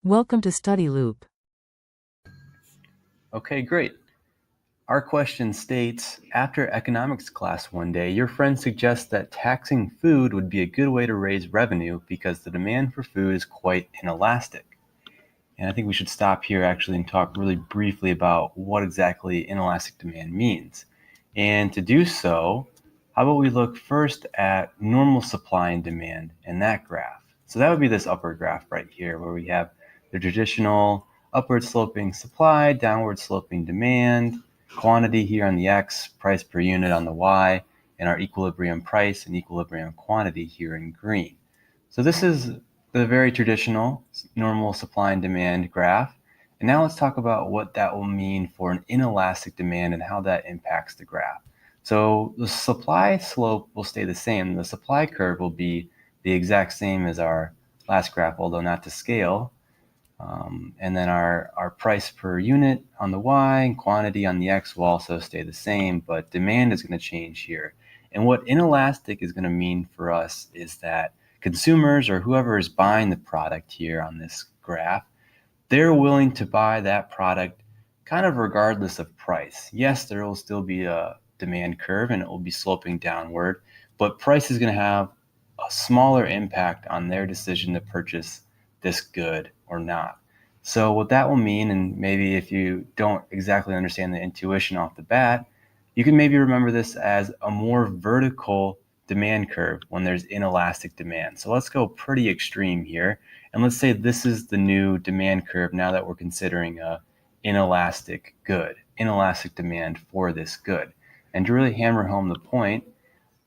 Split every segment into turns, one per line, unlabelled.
Welcome to Study Loop.
Okay, great. Our question states, after economics class one day, your friend suggests that taxing food would be a good way to raise revenue because the demand for food is quite inelastic. And I think we should stop here actually and talk really briefly about what exactly inelastic demand means. And to do so, how about we look first at normal supply and demand in that graph. So that would be this upper graph right here where we have the traditional upward sloping supply, downward sloping demand, quantity here on the X, price per unit on the Y, and our equilibrium price and equilibrium quantity here in green. So this is the very traditional normal supply and demand graph. And now let's talk about what that will mean for an inelastic demand and how that impacts the graph. So the supply slope will stay the same. The supply curve will be the exact same as our last graph, although not to scale. And then our price per unit on the Y and quantity on the X will also stay the same, but demand is going to change here. And what inelastic is going to mean for us is that consumers or whoever is buying the product here on this graph, they're willing to buy that product kind of regardless of price. Yes, there will still be a demand curve and it will be sloping downward, but price is going to have a smaller impact on their decision to purchase this good or not. So what that will mean, and maybe if you don't exactly understand the intuition off the bat, you can maybe remember this as a more vertical demand curve when there's inelastic demand. So let's go pretty extreme here. And let's say this is the new demand curve now that we're considering a inelastic good, inelastic demand for this good. And to really hammer home the point,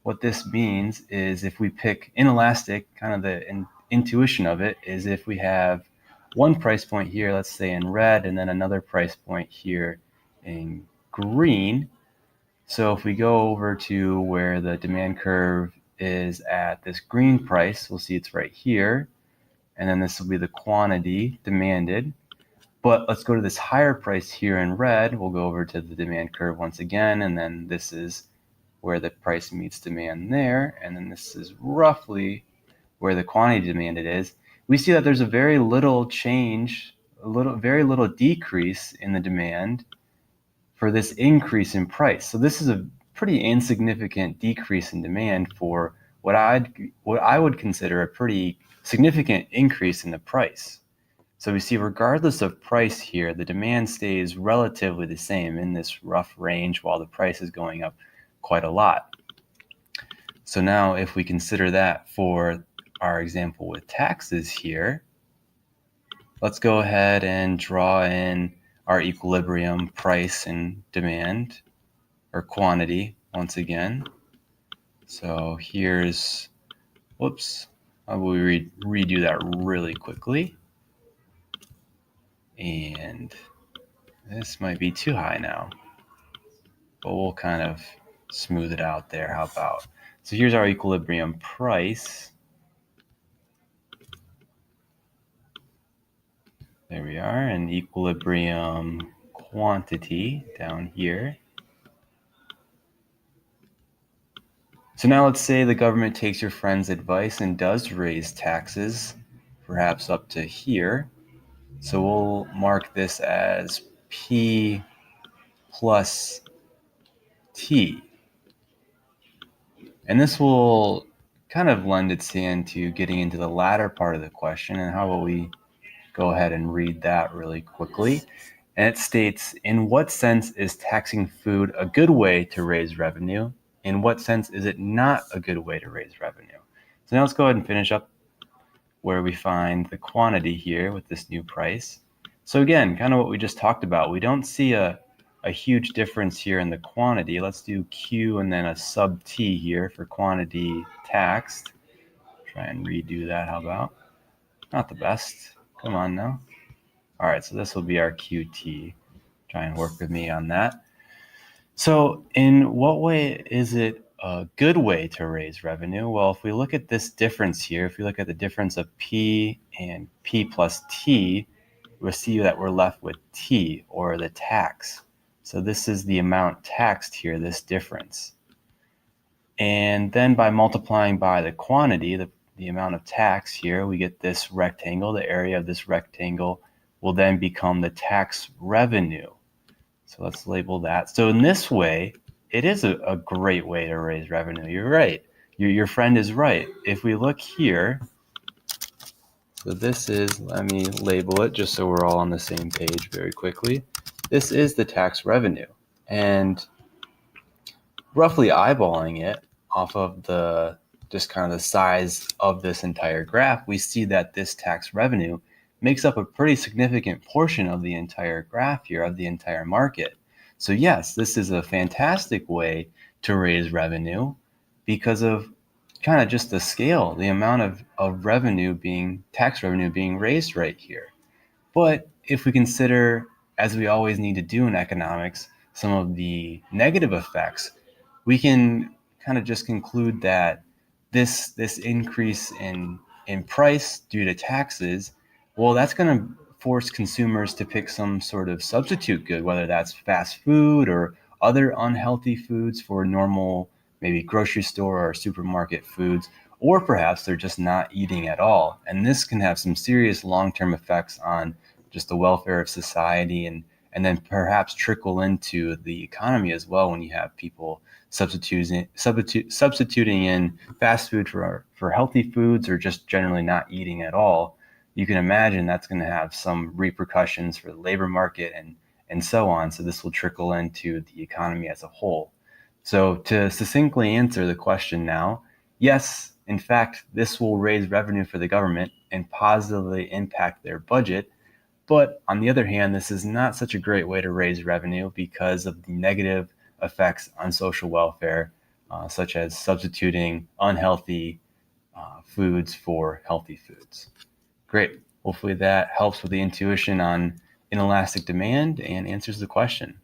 what this means is if we pick inelastic, kind of the intuition of it is if we have one price point here, let's say in red, and then another price point here in green. So if we go over to where the demand curve is at this green price, we'll see it's right here. And then this will be the quantity demanded. But let's go to this higher price here in red. We'll go over to the demand curve once again, and then this is where the price meets demand there, and then this is roughly where the quantity demanded is. We see that there's a very little change, very little decrease in the demand for this increase in price. So this is a pretty insignificant decrease in demand for what I would consider a pretty significant increase in the price. So we see regardless of price here, the demand stays relatively the same in this rough range while the price is going up quite a lot. So now if we consider that for our example with taxes here, let's go ahead and draw in our equilibrium price and demand or quantity once again. So here's, whoops, I will redo that really quickly. And this might be too high now, but we'll kind of smooth it out there. How about? So here's our equilibrium price. There we are, and equilibrium quantity down here. So now let's say the government takes your friend's advice and does raise taxes, perhaps up to here. So we'll mark this as P plus T. And this will kind of lend itself to getting into the latter part of the question. And how about we go ahead and read that really quickly? And it states, in what sense is taxing food a good way to raise revenue? In what sense is it not a good way to raise revenue? So now let's go ahead and finish up where we find the quantity here with this new price. So again, kind of what we just talked about, we don't see a huge difference here in the quantity. Let's do Q and then a sub T here for quantity taxed. Try and redo that, how about? Not the best. Come on now. All right, so this will be our QT. Try and work with me on that. So in what way is it a good way to raise revenue? Well, if we look at this difference here, if we look at the difference of P and P plus T, we'll see that we're left with T, or the tax. So this is the amount taxed here, this difference. And then by multiplying by the quantity, the amount of tax here, we get this rectangle. The area of this rectangle will then become the tax revenue. So let's label that. So in this way, it is a great way to raise revenue. You're right. Your friend is right. If we look here, so this is, let me label it just so we're all on the same page very quickly. This is the tax revenue. And roughly eyeballing it off of the just kind of the size of this entire graph, we see that this tax revenue makes up a pretty significant portion of the entire graph here, of the entire market. So yes, this is a fantastic way to raise revenue because of kind of just the scale, the amount of revenue tax revenue being raised right here. But if we consider, as we always need to do in economics, some of the negative effects, we can kind of just conclude that this increase in price due to taxes, well, that's going to force consumers to pick some sort of substitute good, whether that's fast food or other unhealthy foods for normal, maybe grocery store or supermarket foods, or perhaps they're just not eating at all. And this can have some serious long-term effects on just the welfare of society and then perhaps trickle into the economy as well when you have people substituting in fast food for healthy foods or just generally not eating at all. You can imagine that's going to have some repercussions for the labor market and so on. So this will trickle into the economy as a whole. So to succinctly answer the question now, yes, in fact, this will raise revenue for the government and positively impact their budget. But on the other hand, this is not such a great way to raise revenue because of the negative effects on social welfare, such as substituting unhealthy foods for healthy foods. Great. Hopefully that helps with the intuition on inelastic demand and answers the question.